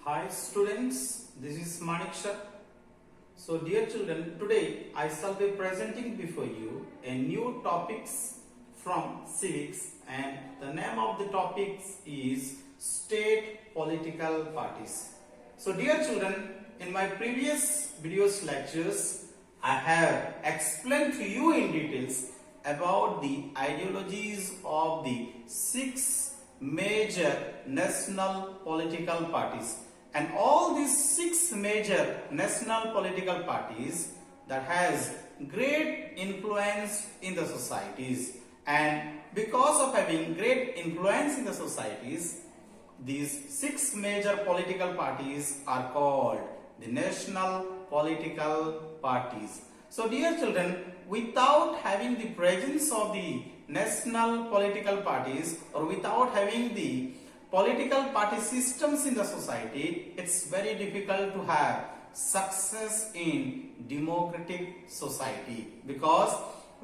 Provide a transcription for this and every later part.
Hi students, this is Maniksha. So dear children, today I shall be presenting before you a new topics from Civics, and the name of the topics is State Political Parties. So dear children, in my previous videos lectures, I have explained to you in details about the ideologies of the 6 major national political parties, and all these 6 major national political parties that has great influence in the societies, and because of having great influence in the societies, these 6 major political parties are called the national political parties. So dear children, without having the presence of the national political parties, or without having the political party systems in the society, it's very difficult to have success in democratic society, because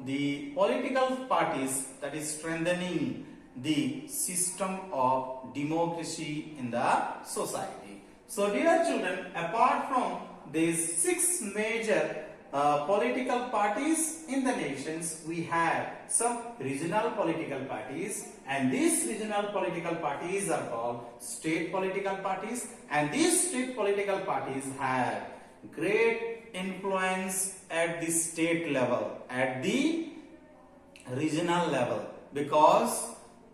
the political parties that is strengthening the system of democracy in the society. So dear children, apart from these 6 major political parties in the nations, we have some regional political parties, and these regional political parties are called state political parties, and these state political parties have great influence at the state level, at the regional level, because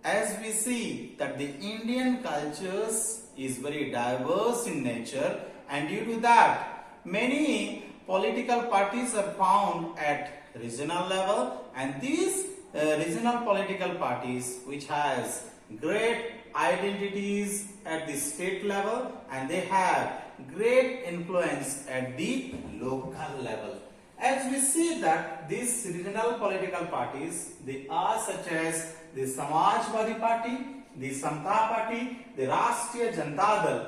as we see that the Indian cultures is very diverse in nature, and due to that many political parties are found at regional level, and these regional political parties which has great identities at the state level, and they have great influence at the local level. As we see that these regional political parties, they are such as the Samajwadi Party, the Samta Party, the Rashtriya Janata Dal.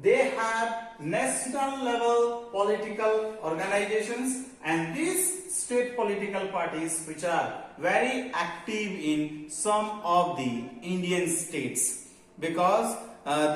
They have national level political organizations, and these state political parties which are very active in some of the Indian states, because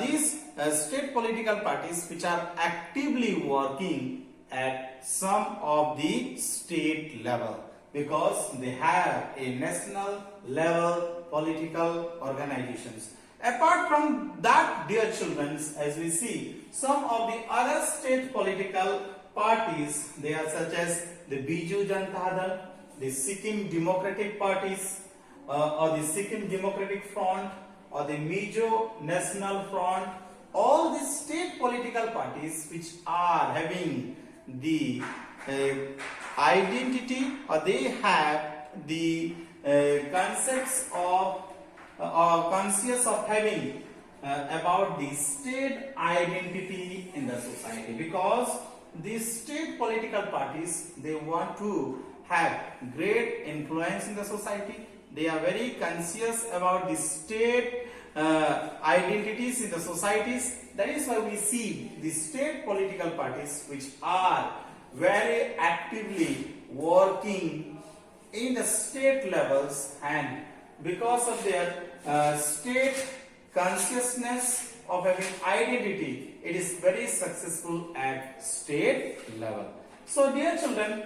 these state political parties which are actively working at some of the state level, because they have a national level political organizations. Apart from that, dear children, as we see, some of the other state political parties, they are such as the Biju Janata Dal, the Sikkim Democratic Parties, or the Sikkim Democratic Front, or the Mizo National Front. All these state political parties which are having the identity, or they have the concepts of conscious of having about the state identity in the society, because these state political parties, they want to have great influence in the society. They are very conscious about the state identities in the societies. That is why we see the state political parties which are very actively working in the state levels, and because of their state consciousness of having identity, it is very successful at state level. So dear children,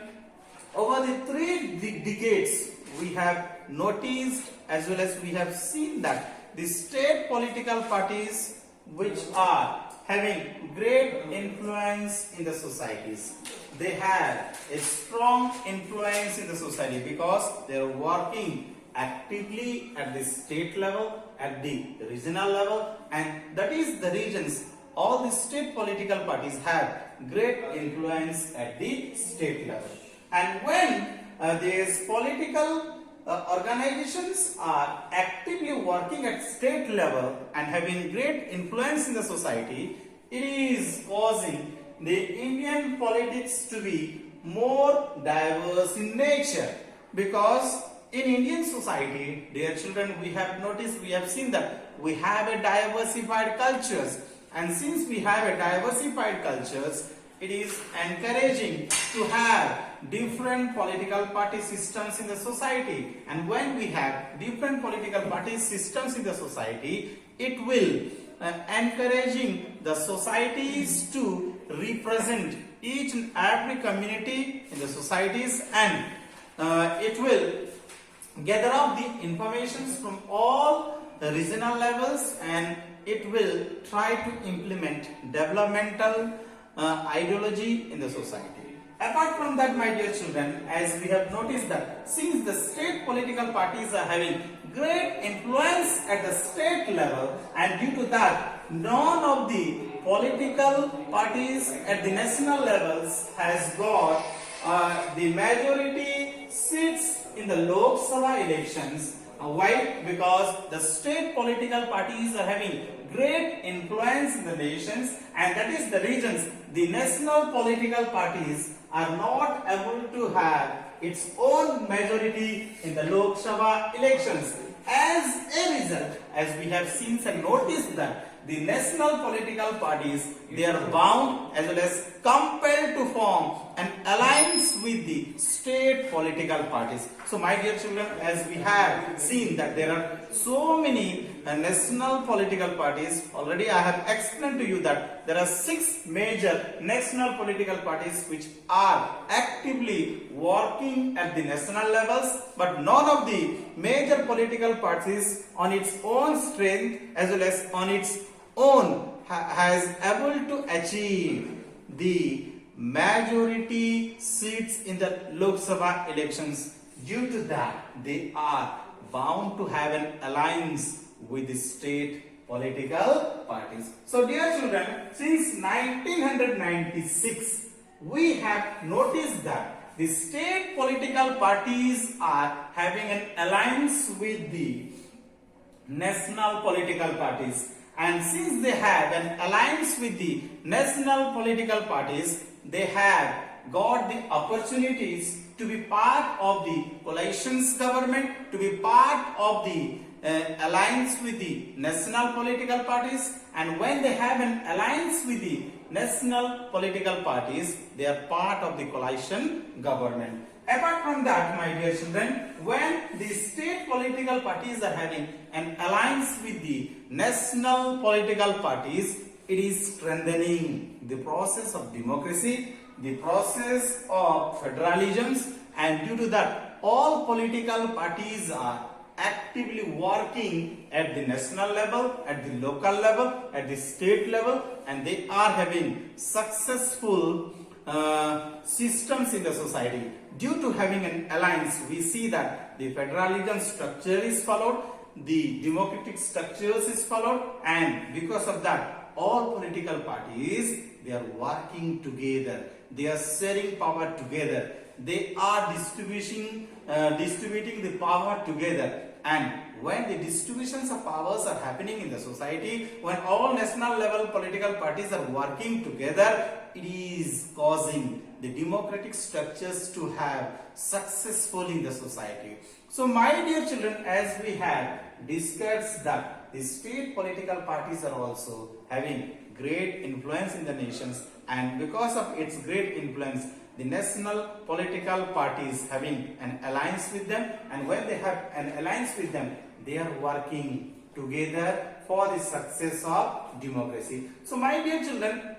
over the 3 decades we have noticed, as well as we have seen, that the state political parties which are having great influence in the societies, they have a strong influence in the society because they are working actively at the state level, at the regional level, and that is the reasons all the state political parties have great influence at the state level. And when these political organizations are actively working at state level and having great influence in the society, it is causing the Indian politics to be more diverse in nature, because in Indian society, dear children, we have noticed, we have seen that we have a diversified cultures, and since we have a diversified cultures, it is encouraging to have different political party systems in the society. And when we have different political party systems in the society, it will encouraging the societies to represent each and every community in the societies, and it will gather up the informations from all the regional levels, and it will try to implement developmental ideology in the society. Apart from that, my dear children, as we have noticed that since the state political parties are having great influence at the state level, and due to that none of the political parties at the national levels has got the majority seats in the Lok Sabha elections. Why? Because the state political parties are having great influence in the nations, and that is the reasons the national political parties are not able to have its own majority in the Lok Sabha elections. As a result, as we have seen and noticed that the national political parties, they are bound as well as compelled to form an alliance with the state political parties. So my dear children, as we have seen that there are so many national political parties, already I have explained to you that there are 6 major national political parties which are actively working at the national levels, but none of the major political parties on its own strength as well as on its own has able to achieve the majority seats in the Lok Sabha elections. Due to that, they are bound to have an alliance with the state political parties. So dear children, since 1996, we have noticed that the state political parties are having an alliance with the national political parties. And since they have an alliance with the national political parties, they have got the opportunities to be part of the coalition's government, to be part of the alliance with the national political parties. And when they have an alliance with the national political parties, they are part of the coalition government. Apart from that, my dear children, when the state political parties are having an alliance with the national political parties, it is strengthening the process of democracy, the process of federalisms, and due to that, all political parties are actively working at the national level, at the local level, at the state level, and they are having successful systems in the society. Due to having an alliance, we see that the federalism structure is followed, the democratic structures is followed, and because of that, all political parties, they are working together, they are sharing power together, they are distributing the power together. And when the distributions of powers are happening in the society, when all national level political parties are working together, it is causing the democratic structures to have successful in the society. So my dear children, as we have discussed that the state political parties are also having great influence in the nations, and because of its great influence, the national political parties having an alliance with them, and when they have an alliance with them, they are working together for the success of democracy. So my dear children,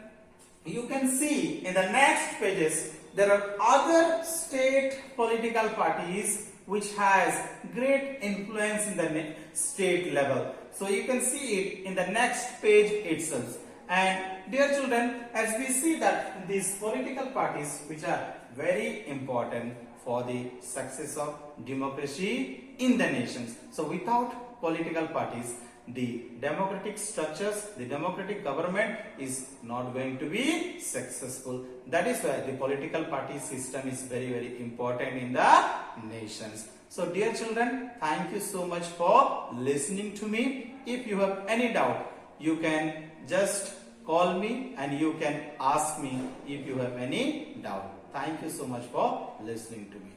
you can see in the next pages there are other state political parties which has great influence in the state level. So you can see it in the next page itself. And dear children, as we see that these political parties which are very important for the success of democracy in the nations. So without political parties, the democratic structures, the democratic government is not going to be successful. That is why the political party system is very, very important in the nations. So dear children, thank you so much for listening to me. If you have any doubt, you can just call me and you can ask me if you have any doubt. Thank you so much for listening to me.